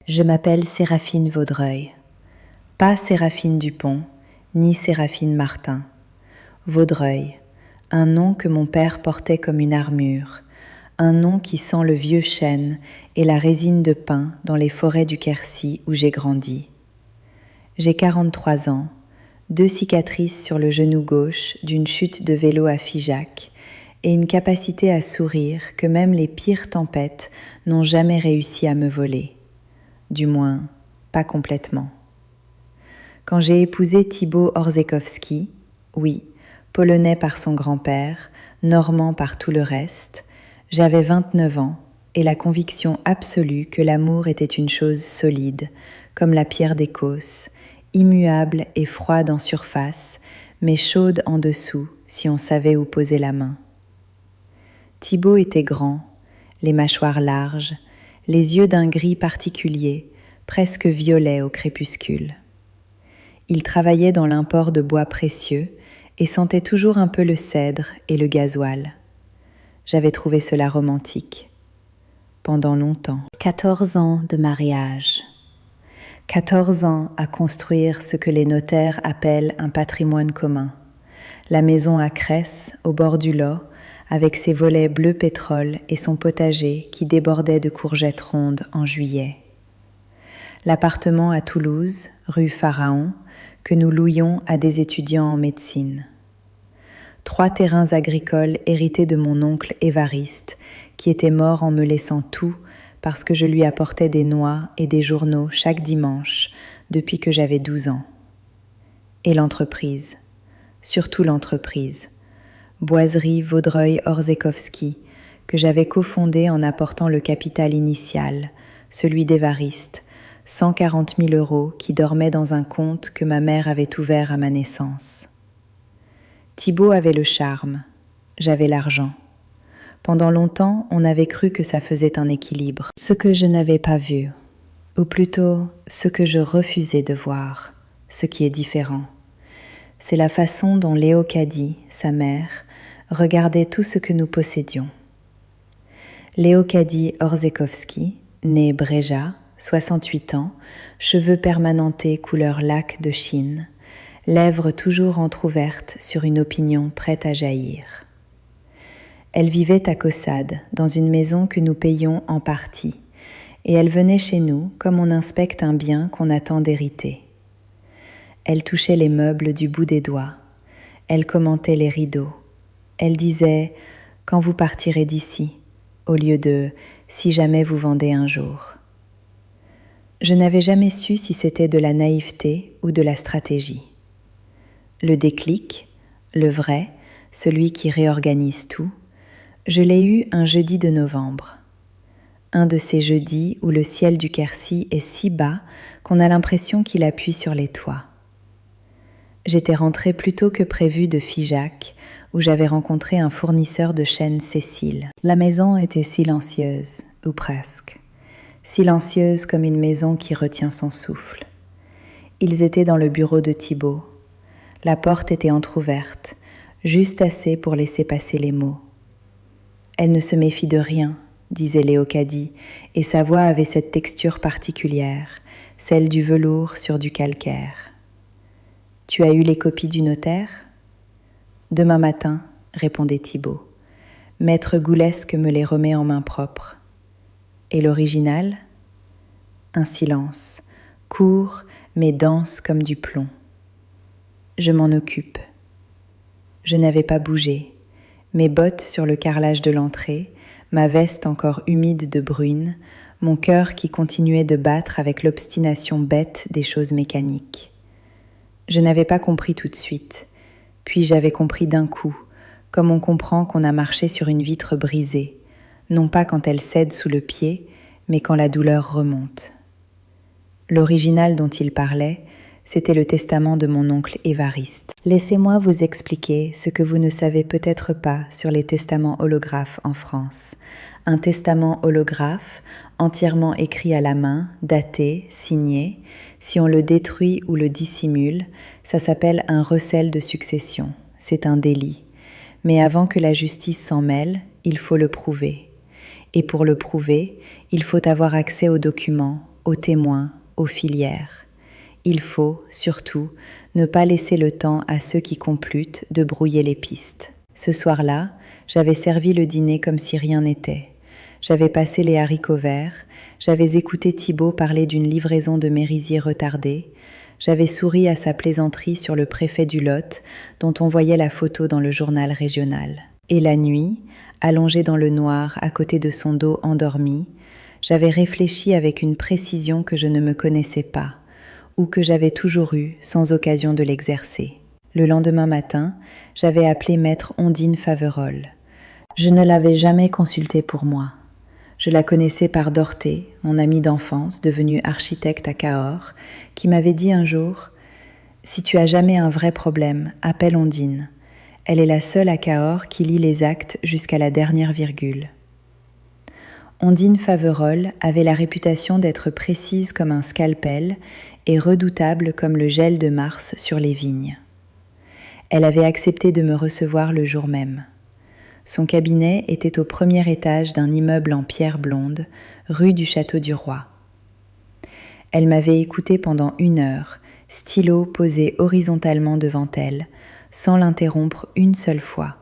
Je m'appelle Séraphine Vaudreuil. Pas Séraphine Dupont, ni Séraphine Martin. Vaudreuil, un nom que mon père portait comme une armure, un nom qui sent le vieux chêne et la résine de pin dans les forêts du Quercy où j'ai grandi. J'ai 43 ans, 2 cicatrices sur le genou gauche d'une chute de vélo à Figeac et une capacité à sourire que même les pires tempêtes n'ont jamais réussi à me voler. Du moins, pas complètement. Quand j'ai épousé Thibaut Orzechowski, oui, polonais par son grand-père, normand par tout le reste, j'avais 29 ans et la conviction absolue que l'amour était une chose solide, comme la pierre d'Écosse, immuable et froide en surface, mais chaude en dessous si on savait où poser la main. Thibaut était grand, les mâchoires larges, les yeux d'un gris particulier, presque violet au crépuscule. Il travaillait dans l'import de bois précieux et sentait toujours un peu le cèdre et le gasoil. J'avais trouvé cela romantique. Pendant longtemps. 14 ans de mariage. 14 ans à construire ce que les notaires appellent un patrimoine commun. La maison à Cresse, au bord du Lot, avec ses volets bleu pétrole et son potager qui débordait de courgettes rondes en juillet. L'appartement à Toulouse, rue Pharaon, que nous louions à des étudiants en médecine. 3 terrains agricoles hérités de mon oncle Évariste, qui était mort en me laissant tout parce que je lui apportais des noix et des journaux chaque dimanche depuis que j'avais 12 ans. Et l'entreprise, surtout l'entreprise, Boiserie Vaudreuil-Orzechowski, que j'avais cofondée en apportant le capital initial, celui d'Évariste, 140 000 € qui dormaient dans un compte que ma mère avait ouvert à ma naissance. Thibaut avait le charme, j'avais l'argent. Pendant longtemps, on avait cru que ça faisait un équilibre. Ce que je n'avais pas vu, ou plutôt ce que je refusais de voir, ce qui est différent. C'est la façon dont Léocadie, sa mère, regardait tout ce que nous possédions. Léocadie Orzechowski, née Bréja, 68 ans, cheveux permanentés couleur lac de Chine, lèvres toujours entr'ouvertes sur une opinion prête à jaillir. Elle vivait à Caussade, dans une maison que nous payions en partie, et elle venait chez nous comme on inspecte un bien qu'on attend d'hériter. Elle touchait les meubles du bout des doigts, elle commentait les rideaux, elle disait « quand vous partirez d'ici » au lieu de « si jamais vous vendez un jour ». Je n'avais jamais su si c'était de la naïveté ou de la stratégie. Le déclic, le vrai, celui qui réorganise tout, je l'ai eu un jeudi de novembre. Un de ces jeudis où le ciel du Quercy est si bas qu'on a l'impression qu'il appuie sur les toits. J'étais rentrée plus tôt que prévu de Figeac, où j'avais rencontré un fournisseur de chêne Cécile. La maison était silencieuse, ou presque. Silencieuse comme une maison qui retient son souffle. Ils étaient dans le bureau de Thibaut. La porte était entr'ouverte, juste assez pour laisser passer les mots. Elle ne se méfie de rien, disait Léocadie, et sa voix avait cette texture particulière, celle du velours sur du calcaire. « Tu as eu les copies du notaire ?»« Demain matin, répondait Thibaut. Maître Goulesque me les remet en main propre. Et l'original ? Un silence, court mais dense comme du plomb. Je m'en occupe. Je n'avais pas bougé. Mes bottes sur le carrelage de l'entrée, ma veste encore humide de bruine, mon cœur qui continuait de battre avec l'obstination bête des choses mécaniques. Je n'avais pas compris tout de suite, puis j'avais compris d'un coup, comme on comprend qu'on a marché sur une vitre brisée, non pas quand elle cède sous le pied, mais quand la douleur remonte. L'original dont il parlait, c'était le testament de mon oncle Évariste. Laissez-moi vous expliquer ce que vous ne savez peut-être pas sur les testaments holographes en France. Un testament holographe, entièrement écrit à la main, daté, signé, si on le détruit ou le dissimule, ça s'appelle un recel de succession. C'est un délit. Mais avant que la justice s'en mêle, il faut le prouver. Et pour le prouver, il faut avoir accès aux documents, aux témoins, aux filières. Il faut, surtout, ne pas laisser le temps à ceux qui complutent de brouiller les pistes. Ce soir-là, j'avais servi le dîner comme si rien n'était. J'avais passé les haricots verts, j'avais écouté Thibaut parler d'une livraison de merisiers retardée, j'avais souri à sa plaisanterie sur le préfet du Lot, dont on voyait la photo dans le journal régional. Et la nuit, allongé dans le noir à côté de son dos endormi, j'avais réfléchi avec une précision que je ne me connaissais pas, ou que j'avais toujours eue sans occasion de l'exercer. Le lendemain matin, j'avais appelé maître Ondine Faverolles. Je ne l'avais jamais consultée pour moi. Je la connaissais par Dorthée, mon amie d'enfance, devenue architecte à Cahors, qui m'avait dit un jour « Si tu as jamais un vrai problème, appelle Ondine. Elle est la seule à Cahors qui lit les actes jusqu'à la dernière virgule. » Ondine Faverolles avait la réputation d'être précise comme un scalpel et redoutable comme le gel de Mars sur les vignes. Elle avait accepté de me recevoir le jour même. Son cabinet était au premier étage d'un immeuble en pierre blonde, rue du Château du Roi. Elle m'avait écouté pendant 1 heure, stylo posé horizontalement devant elle, sans l'interrompre une seule fois,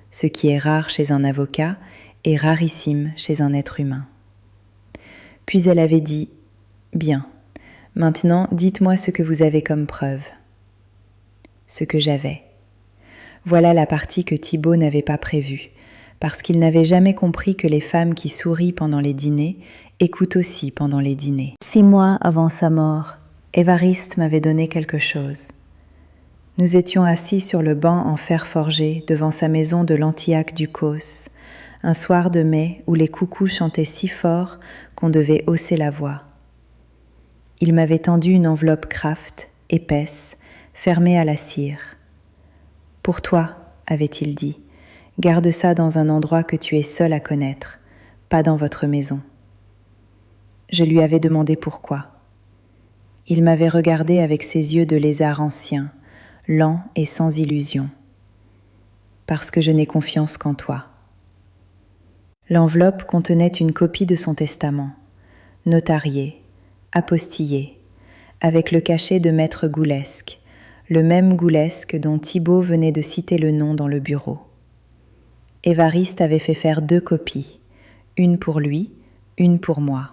ce qui est rare chez un avocat et rarissime chez un être humain. Puis elle avait dit « Bien, maintenant dites-moi ce que vous avez comme preuve. » Ce que j'avais. Voilà la partie que Thibaut n'avait pas prévue, parce qu'il n'avait jamais compris que les femmes qui sourient pendant les dîners écoutent aussi pendant les dîners. 6 mois avant sa mort, Évariste m'avait donné quelque chose. Nous étions assis sur le banc en fer forgé devant sa maison de Lantillac-du-Causse, un soir de mai où les coucous chantaient si fort qu'on devait hausser la voix. Il m'avait tendu une enveloppe Kraft, épaisse, fermée à la cire. « Pour toi, avait-il dit, garde ça dans un endroit que tu es seul à connaître, pas dans votre maison. » Je lui avais demandé pourquoi. Il m'avait regardé avec ses yeux de lézard ancien, lent et sans illusion. « Parce que je n'ai confiance qu'en toi. » L'enveloppe contenait une copie de son testament, notarié, apostillé, avec le cachet de maître Goulesque, le même Goulesque dont Thibaut venait de citer le nom dans le bureau. Évariste avait fait faire 2 copies, une pour lui, une pour moi.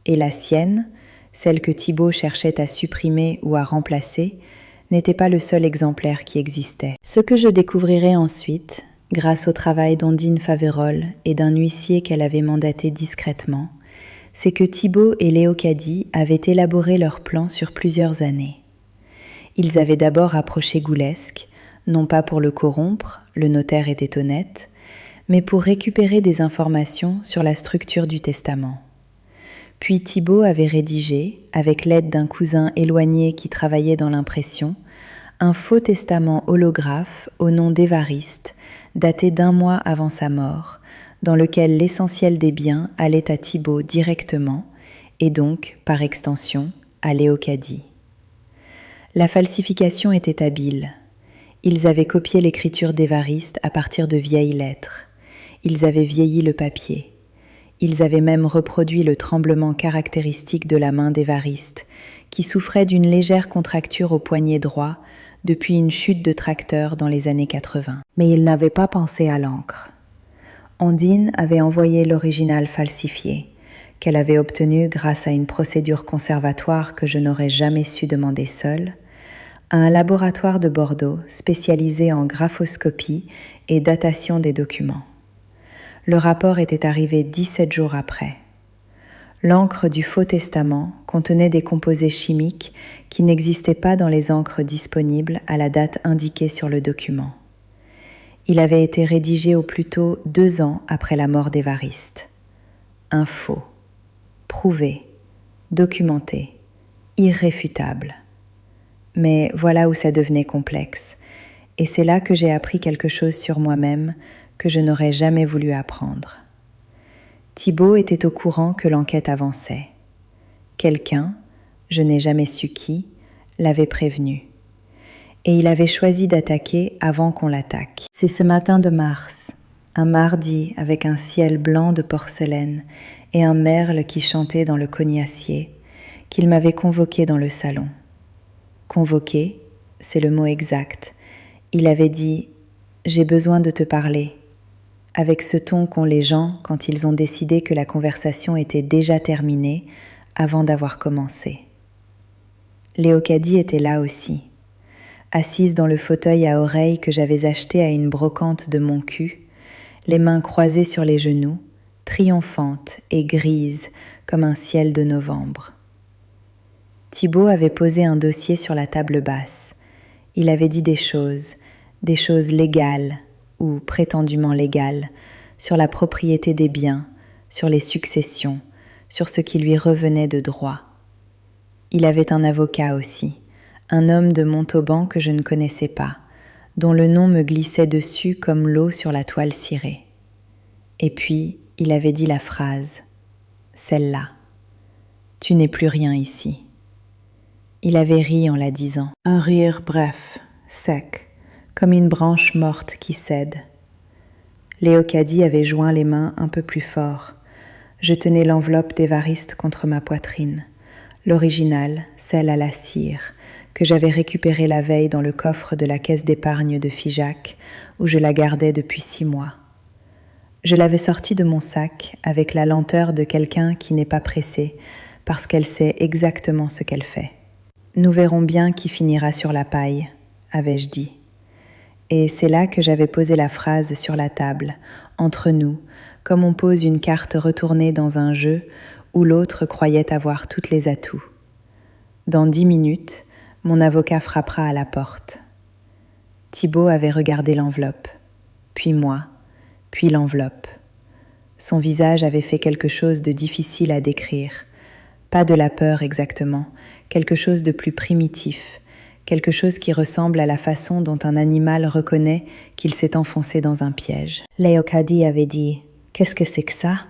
Et la sienne, celle que Thibaut cherchait à supprimer ou à remplacer, n'était pas le seul exemplaire qui existait. Ce que je découvrirai ensuite, grâce au travail d'Ondine Faverolles et d'un huissier qu'elle avait mandaté discrètement, c'est que Thibaut et Léocadie avaient élaboré leur plan sur plusieurs années. Ils avaient d'abord approché Goulesque, non pas pour le corrompre, le notaire était honnête, mais pour récupérer des informations sur la structure du testament. Puis Thibaut avait rédigé, avec l'aide d'un cousin éloigné qui travaillait dans l'impression, un faux testament holographe au nom d'Évariste, daté d'1 mois avant sa mort, dans lequel l'essentiel des biens allait à Thibaut directement, et donc, par extension, à Léocadie. La falsification était habile. Ils avaient copié l'écriture d'Évariste à partir de vieilles lettres. Ils avaient vieilli le papier. Ils avaient même reproduit le tremblement caractéristique de la main d'Évariste, qui souffrait d'une légère contracture au poignet droit depuis une chute de tracteur dans les années 80. Mais ils n'avaient pas pensé à l'encre. Ondine avait envoyé l'original falsifié, qu'elle avait obtenu grâce à une procédure conservatoire que je n'aurais jamais su demander seule, à un laboratoire de Bordeaux spécialisé en graphoscopie et datation des documents. Le rapport était arrivé 17 jours après. L'encre du faux testament contenait des composés chimiques qui n'existaient pas dans les encres disponibles à la date indiquée sur le document. Il avait été rédigé au plus tôt 2 ans après la mort d'Évariste. Un faux, prouvé, documenté, irréfutable. Mais voilà où ça devenait complexe, et c'est là que j'ai appris quelque chose sur moi-même que je n'aurais jamais voulu apprendre. Thibaut était au courant que l'enquête avançait. Quelqu'un, je n'ai jamais su qui, l'avait prévenu. Et il avait choisi d'attaquer avant qu'on l'attaque. C'est ce matin de mars, un mardi avec un ciel blanc de porcelaine et un merle qui chantait dans le cognacier, qu'il m'avait convoqué dans le salon. Convoqué, c'est le mot exact. Il avait dit « J'ai besoin de te parler », avec ce ton qu'ont les gens quand ils ont décidé que la conversation était déjà terminée avant d'avoir commencé. Léocadie était là aussi, assise dans le fauteuil à oreilles que j'avais acheté à une brocante de mon cul, les mains croisées sur les genoux, triomphante et grise comme un ciel de novembre. Thibaut avait posé un dossier sur la table basse. Il avait dit des choses légales ou prétendument légales, sur la propriété des biens, sur les successions, sur ce qui lui revenait de droit. Il avait un avocat aussi, un homme de Montauban que je ne connaissais pas, dont le nom me glissait dessus comme l'eau sur la toile cirée. Et puis, il avait dit la phrase, celle-là, « Tu n'es plus rien ici ». Il avait ri en la disant, un rire bref, sec, comme une branche morte qui cède. Léocadie avait joint les mains un peu plus fort. Je tenais l'enveloppe d'Évariste contre ma poitrine, l'originale, celle à la cire, que j'avais récupérée la veille dans le coffre de la caisse d'épargne de Figeac, où je la gardais depuis 6 mois. Je l'avais sortie de mon sac avec la lenteur de quelqu'un qui n'est pas pressé, parce qu'elle sait exactement ce qu'elle fait. Nous verrons bien qui finira sur la paille, avais-je dit. Et c'est là que j'avais posé la phrase sur la table, entre nous, comme on pose une carte retournée dans un jeu où l'autre croyait avoir tous les atouts. Dans 10 minutes, mon avocat frappera à la porte. Thibaut avait regardé l'enveloppe, puis moi, puis l'enveloppe. Son visage avait fait quelque chose de difficile à décrire. Pas de la peur exactement, quelque chose de plus primitif, quelque chose qui ressemble à la façon dont un animal reconnaît qu'il s'est enfoncé dans un piège. Léocadie avait dit « Qu'est-ce que c'est que ça ?»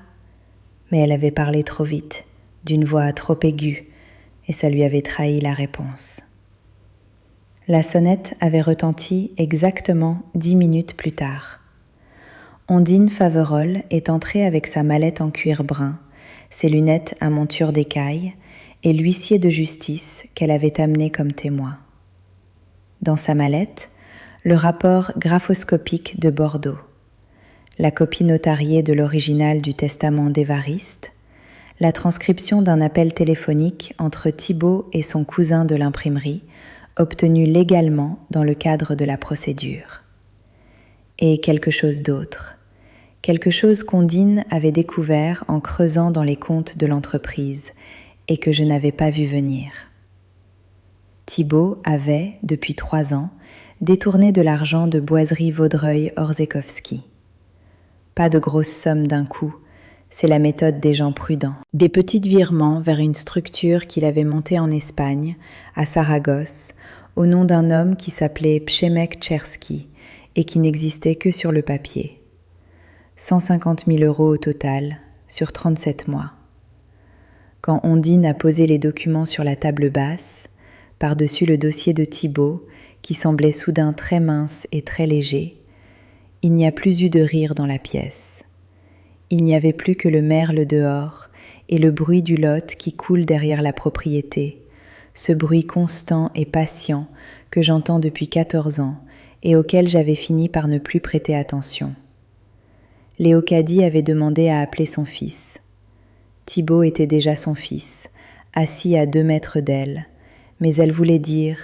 Mais elle avait parlé trop vite, d'une voix trop aiguë, et ça lui avait trahi la réponse. La sonnette avait retenti exactement 10 minutes plus tard. Ondine Faverolles est entrée avec sa mallette en cuir brun, ses lunettes à monture d'écaille et l'huissier de justice qu'elle avait amené comme témoin. Dans sa mallette, le rapport graphoscopique de Bordeaux, la copie notariée de l'original du testament d'Évariste, la transcription d'un appel téléphonique entre Thibaut et son cousin de l'imprimerie, obtenu légalement dans le cadre de la procédure. Et quelque chose d'autre, quelque chose qu'Ondine avait découvert en creusant dans les comptes de l'entreprise et que je n'avais pas vu venir. Thibaut avait, depuis 3 ans, détourné de l'argent de Boiserie Vaudreuil-Orzekowski. Pas de grosses sommes d'un coup, c'est la méthode des gens prudents. Des petits virements vers une structure qu'il avait montée en Espagne, à Saragosse, au nom d'un homme qui s'appelait Przemek Czerski et qui n'existait que sur le papier. 150 000 € au total, sur 37 mois. Quand Ondine a posé les documents sur la table basse, par-dessus le dossier de Thibaut, qui semblait soudain très mince et très léger, il n'y a plus eu de rire dans la pièce. Il n'y avait plus que le merle dehors et le bruit du Lot qui coule derrière la propriété, ce bruit constant et patient que j'entends depuis 14 ans et auquel j'avais fini par ne plus prêter attention. Léocadie avait demandé à appeler son fils. Thibaut était déjà son fils, assis à 2 mètres d'elle, mais elle voulait dire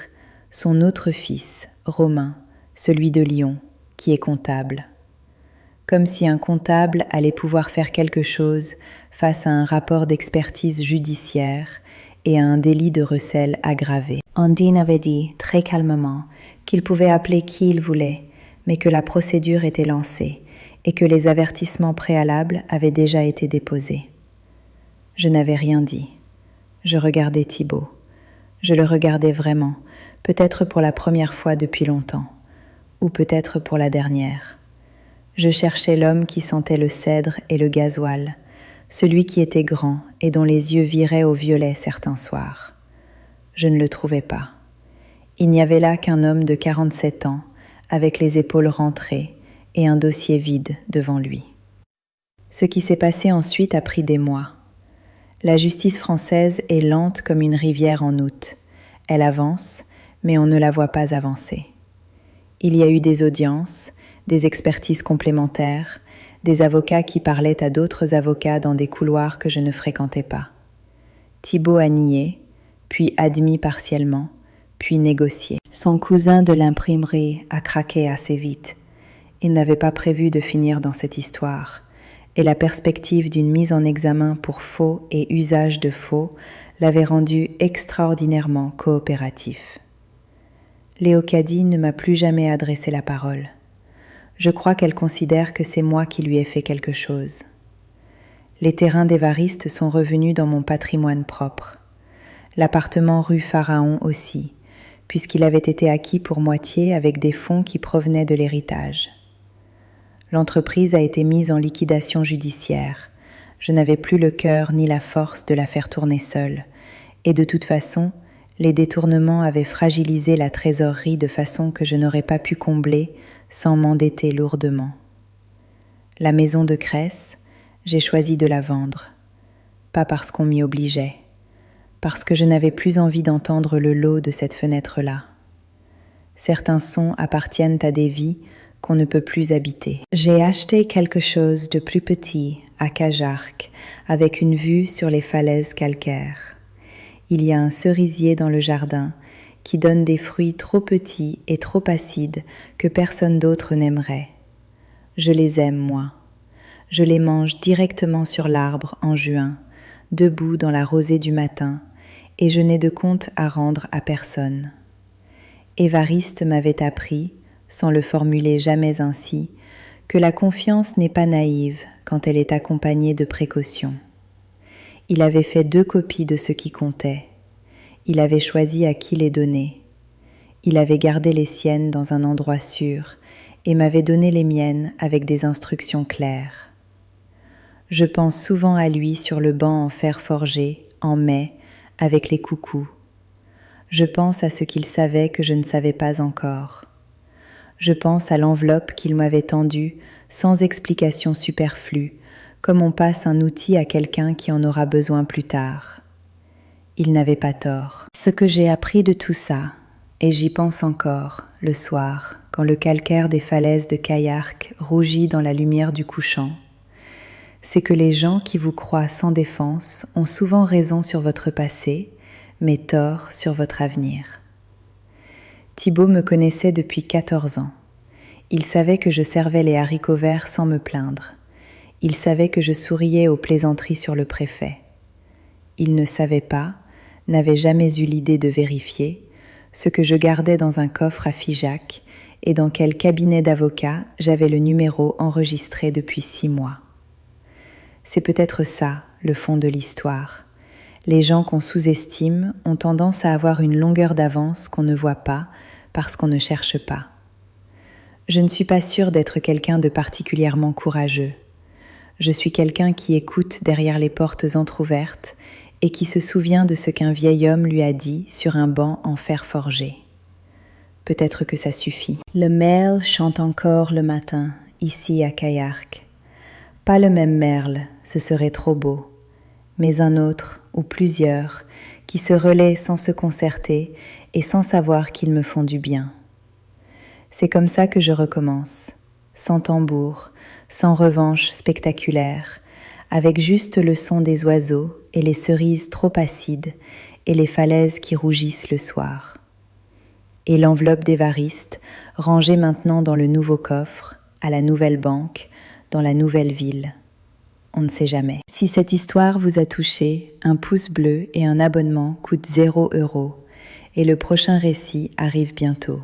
son autre fils, Romain, celui de Lyon, qui est comptable. Comme si un comptable allait pouvoir faire quelque chose face à un rapport d'expertise judiciaire et à un délit de recel aggravé. Ondine avait dit, très calmement, qu'il pouvait appeler qui il voulait, mais que la procédure était lancée et que les avertissements préalables avaient déjà été déposés. Je n'avais rien dit. Je regardais Thibaut. Je le regardais vraiment, peut-être pour la première fois depuis longtemps, ou peut-être pour la dernière. Je cherchais l'homme qui sentait le cèdre et le gasoil, celui qui était grand et dont les yeux viraient au violet certains soirs. Je ne le trouvais pas. Il n'y avait là qu'un homme de 47 ans, avec les épaules rentrées et un dossier vide devant lui. Ce qui s'est passé ensuite a pris des mois. La justice française est lente comme une rivière en août. Elle avance, mais on ne la voit pas avancer. Il y a eu des audiences, des expertises complémentaires, des avocats qui parlaient à d'autres avocats dans des couloirs que je ne fréquentais pas. Thibault a nié, puis admis partiellement, puis négocié. Son cousin de l'imprimerie a craqué assez vite. Il n'avait pas prévu de finir dans cette histoire, et la perspective d'une mise en examen pour faux et usage de faux l'avait rendu extraordinairement coopératif. Léocadie ne m'a plus jamais adressé la parole. Je crois qu'elle considère que c'est moi qui lui ai fait quelque chose. Les terrains d'Évariste sont revenus dans mon patrimoine propre. L'appartement rue Pharaon aussi, puisqu'il avait été acquis pour moitié avec des fonds qui provenaient de l'héritage. L'entreprise a été mise en liquidation judiciaire. Je n'avais plus le cœur ni la force de la faire tourner seule, et de toute façon, les détournements avaient fragilisé la trésorerie de façon que je n'aurais pas pu combler sans m'endetter lourdement. La maison de Cresse, j'ai choisi de la vendre, pas parce qu'on m'y obligeait, parce que je n'avais plus envie d'entendre le lot de cette fenêtre-là. Certains sons appartiennent à des vies qu'on ne peut plus habiter. J'ai acheté quelque chose de plus petit à Cajarc, avec une vue sur les falaises calcaires. Il y a un cerisier dans le jardin qui donne des fruits trop petits et trop acides que personne d'autre n'aimerait. Je les aime, moi. Je les mange directement sur l'arbre en juin, debout dans la rosée du matin, et je n'ai de compte à rendre à personne. Évariste m'avait appris, sans le formuler jamais ainsi, que la confiance n'est pas naïve quand elle est accompagnée de précautions. Il avait fait 2 copies de ce qui comptait. Il avait choisi à qui les donner. Il avait gardé les siennes dans un endroit sûr et m'avait donné les miennes avec des instructions claires. Je pense souvent à lui sur le banc en fer forgé, en mai, avec les coucous. Je pense à ce qu'il savait que je ne savais pas encore. Je pense à l'enveloppe qu'il m'avait tendue sans explication superflue, comme on passe un outil à quelqu'un qui en aura besoin plus tard. Il n'avait pas tort. Ce que j'ai appris de tout ça, et j'y pense encore, le soir, quand le calcaire des falaises de Caillarc rougit dans la lumière du couchant, c'est que les gens qui vous croient sans défense ont souvent raison sur votre passé, mais tort sur votre avenir. Thibault me connaissait depuis 14 ans. Il savait que je servais les haricots verts sans me plaindre. Il savait que je souriais aux plaisanteries sur le préfet. Il ne savait pas, n'avait jamais eu l'idée de vérifier, ce que je gardais dans un coffre à Figeac et dans quel cabinet d'avocat j'avais le numéro enregistré depuis 6 mois. C'est peut-être ça, le fond de l'histoire. Les gens qu'on sous-estime ont tendance à avoir une longueur d'avance qu'on ne voit pas parce qu'on ne cherche pas. Je ne suis pas sûre d'être quelqu'un de particulièrement courageux. Je suis quelqu'un qui écoute derrière les portes entr'ouvertes et qui se souvient de ce qu'un vieil homme lui a dit sur un banc en fer forgé. Peut-être que ça suffit. Le merle chante encore le matin, ici à Caillarc. Pas le même merle, ce serait trop beau, mais un autre ou plusieurs qui se relaient sans se concerter et sans savoir qu'ils me font du bien. C'est comme ça que je recommence, sans tambour, sans revanche spectaculaire, avec juste le son des oiseaux et les cerises trop acides et les falaises qui rougissent le soir. Et l'enveloppe d'Évariste, rangée maintenant dans le nouveau coffre, à la nouvelle banque, dans la nouvelle ville. On ne sait jamais. Si cette histoire vous a touché, un pouce bleu et un abonnement coûtent 0 €, et le prochain récit arrive bientôt.